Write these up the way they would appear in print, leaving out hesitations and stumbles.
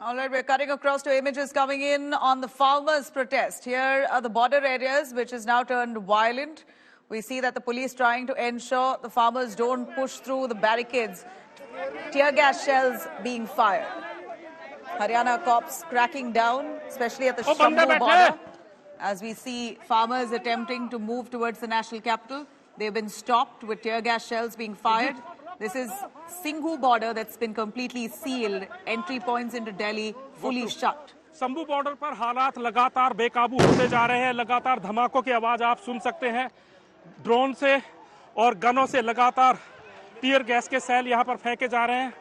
All right, we're cutting across to images coming in on the farmers' protest. Here are the border areas, which is now turned violent. We see that the police trying to ensure the farmers don't push through the barricades. Tear gas shells being fired. Haryana cops cracking down, especially at the Shambu border. As we see farmers attempting to move towards the national capital, they've been stopped with tear gas shells being fired. This is Singhu border that's been completely sealed. Entry points into Delhi fully shut. Shambhu border पर हालात लगातार बेकाबू होते जा रहे हैं। लगातार धमाकों की आवाज आप सुन सकते हैं। ड्रोन से और गनों से लगातार टीयर गैस के सेल यहां पर फेंके जा रहे हैं।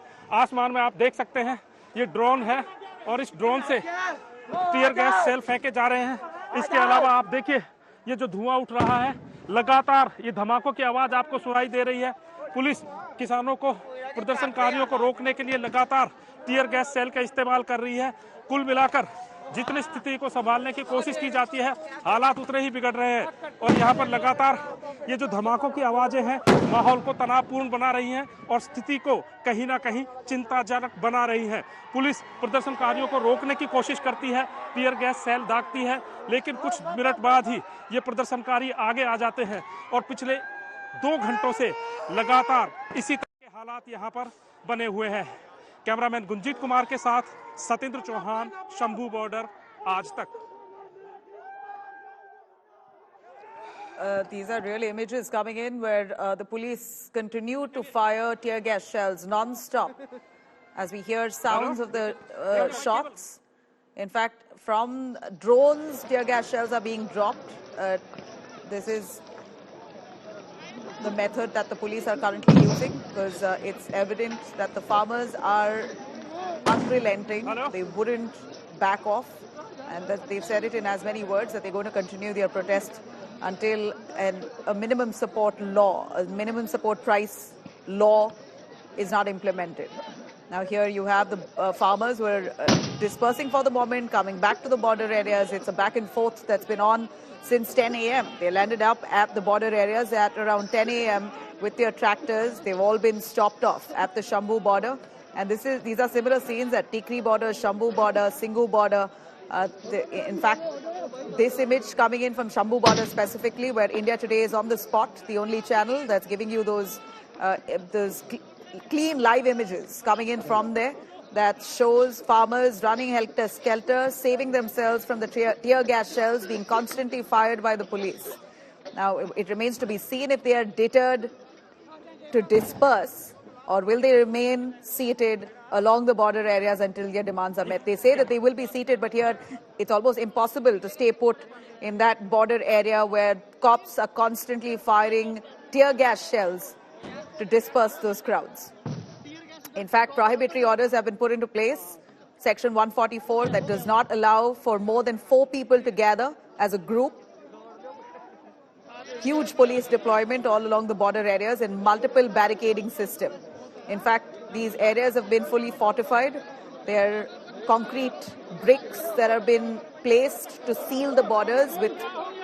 आसमान में आप देख सकते हैं ये ड्रोन है और इस ड्रोन से टीयर गैस सेल फेंके जा रहे हैं। इसके अलावा आप देखिए ये जो धुआं उठ रहा है, लगातार ये धमाकों की आवाज आपको सुनाई दे रही है। पुलिस किसानों को, प्रदर्शनकारियों को रोकने के लिए लगातार टीयर गैस सेल का इस्तेमाल कर रही है। कुल मिलाकर जितनी स्थिति को संभालने की कोशिश की जाती है, हालात उतने ही बिगड़ रहे हैं। और यहाँ पर लगातार ये जो धमाकों की आवाजें हैं माहौल को तनावपूर्ण बना रही हैं और स्थिति को कहीं ना कहीं चिंताजनक बना रही हैं। पुलिस प्रदर्शनकारियों को रोकने की कोशिश करती है, टीयर गैस सेल दागती है, लेकिन कुछ मिनट बाद ही ये प्रदर्शनकारी आगे आ जाते हैं। और पिछले 2 घंटों से लगातार इसी तरह के हालात यहाँ पर बने हुए हैं। कैमरामैन गुंजीत कुमार के साथ सतेंद्र चौहान, शंभू बॉर्डर, आज तक। These are real images coming in where the police continue to fire tear gas shells non-stop as we hear sounds of the shots. In fact, from drones, tear gas shells are being dropped. This is the method that the police are currently using because it's evident that the farmers are unrelenting. They wouldn't back off, and that they've said it in as many words that they're going to continue their protest until a minimum support law, a minimum support price law is not implemented. Now here you have the farmers who are dispersing for the moment, coming back to the border areas. It's a back and forth that's been on since 10 a.m. They landed up at the border areas at around 10 a.m. with their tractors. They've all been stopped off at the Shambu border. And these are similar scenes at Tikri border, Shambu border, Singhu border. In fact, this image coming in from Shambu border specifically, where India Today is on the spot, the only channel that's giving you those clean live images coming in from there that shows farmers running helter-skelter, saving themselves from the tear gas shells being constantly fired by the police. Now, it remains to be seen if they are deterred to disperse, or will they remain seated along the border areas until their demands are met. They say that they will be seated, but here it's almost impossible to stay put in that border area where cops are constantly firing tear gas shells to disperse those crowds. In fact, prohibitory orders have been put into place. Section 144 that does not allow for more than 4 people to gather as a group. Huge police deployment all along the border areas and multiple barricading system. In fact, these areas have been fully fortified. There are concrete bricks that have been placed to seal the borders with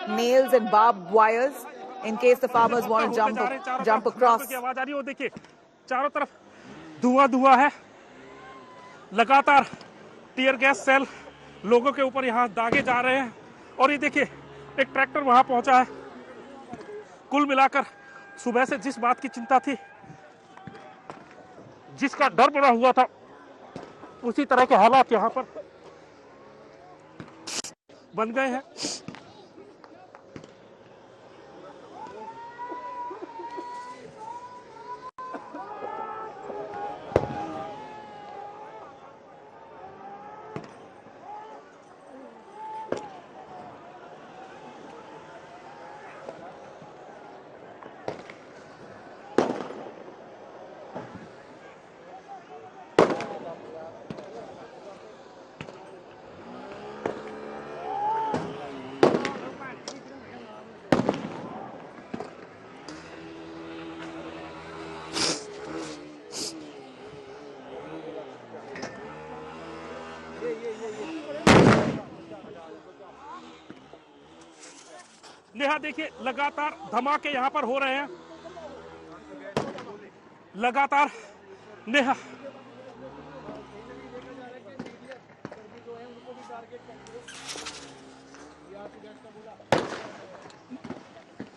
nails and barbed wires in case the farmers want to jump across. चारों तरफ धुआं है। लगातार tear gas cell लोगों के ऊपर यहाँ दागे जा रहे हैं। और ये देखिए एक ट्रैक्टर वहां पहुंचा है। कुल मिलाकर सुबह से जिस बात की चिंता थी, जिसका डर बना हुआ था, उसी तरह के हालात यहाँ पर बन गए हैं। नेहा देखिए लगातार धमाके यहाँ पर हो रहे हैं। लगातार नेहा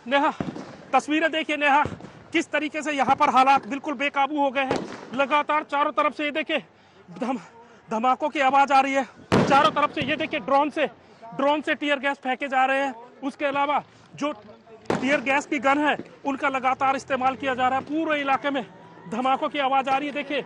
नेहा, तस्वीरें देखिए नेहा, किस तरीके से यहाँ पर हालात बिल्कुल बेकाबू हो गए हैं। लगातार चारों तरफ से ये देखिए धमाकों की आवाज आ रही है। चारों तरफ से ये देखिए ड्रोन से टीयर गैस फेंके जा रहे हैं। उसके अलावा जो टीयर गैस की गन है उनका लगातार इस्तेमाल किया जा रहा है। पूरे इलाके में धमाकों की आवाज आ रही है। देखिए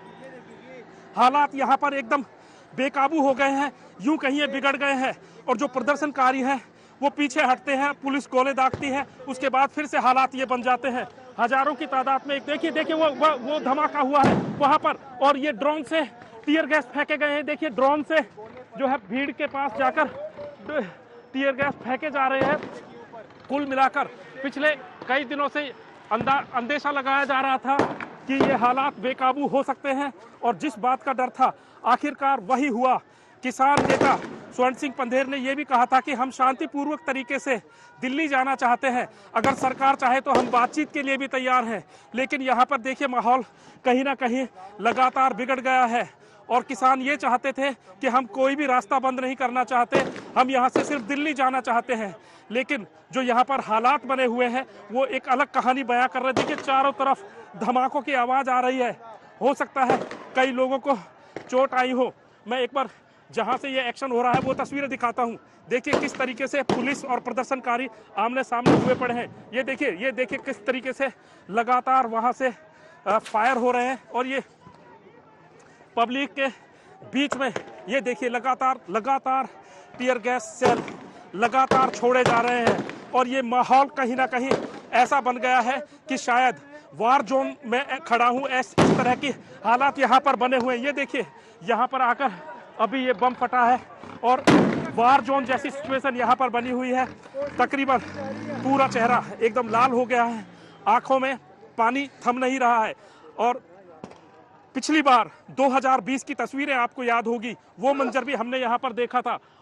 हालात यहाँ पर एकदम बेकाबू हो गए हैं, यूं कहिए बिगड़ गए हैं। और जो प्रदर्शनकारी हैं वो पीछे हटते हैं, पुलिस गोले दागती है, उसके बाद फिर से हालात ये बन जाते हैं। हजारों की तादाद में देखिए वो धमाका हुआ है वहां पर, और ये ड्रोन से टीयर गैस फेंके गए हैं। देखिए ड्रोन से जो है भीड़ के पास जाकर टीयर गैस फेंके जा रहे हैं। कुल मिलाकर पिछले कई दिनों से अंदेशा लगाया जा रहा था कि ये हालात बेकाबू हो सकते हैं, और जिस बात का डर था आखिरकार वही हुआ। किसान नेता स्वर्ण सिंह पंधेर ने यह भी कहा था कि हम शांतिपूर्वक तरीके से दिल्ली जाना चाहते हैं, अगर सरकार चाहे तो हम बातचीत के लिए भी तैयार हैं। लेकिन यहाँ पर देखिए माहौल कहीं ना कहीं लगातार बिगड़ गया है, और किसान ये चाहते थे कि हम कोई भी रास्ता बंद नहीं करना चाहते, हम यहाँ से सिर्फ दिल्ली जाना चाहते हैं। लेकिन जो यहाँ पर हालात बने हुए हैं वो एक अलग कहानी बयां कर रहे हैं। देखिए चारों तरफ धमाकों की आवाज आ रही है। हो सकता है कई लोगों को चोट आई हो। मैं एक बार जहां से ये एक्शन हो रहा है वो तस्वीरें दिखाता हूं। देखिए किस तरीके से पुलिस और प्रदर्शनकारी आमने सामने हुए पड़े हैं। ये देखिए किस तरीके से लगातार वहां से फायर हो रहे हैं, और ये पब्लिक के बीच में ये देखिए लगातार टीयर गैस सेल लगातार छोड़े जा रहे हैं। और ये माहौल कहीं ना कहीं ऐसा बन गया है कि शायद वार जोन में खड़ा हूं, इस तरह की हालात यहाँ पर बने हुए हैं। ये देखिए यहाँ पर आकर अभी ये बम फटा है, और वार जोन जैसी सिचुएशन यहाँ पर बनी हुई है। तकरीबन पूरा चेहरा एकदम लाल हो गया है, आंखों में पानी थम नहीं रहा है। और पिछली बार 2020 की तस्वीरें आपको याद होगी, वो मंजर भी हमने यहाँ पर देखा था।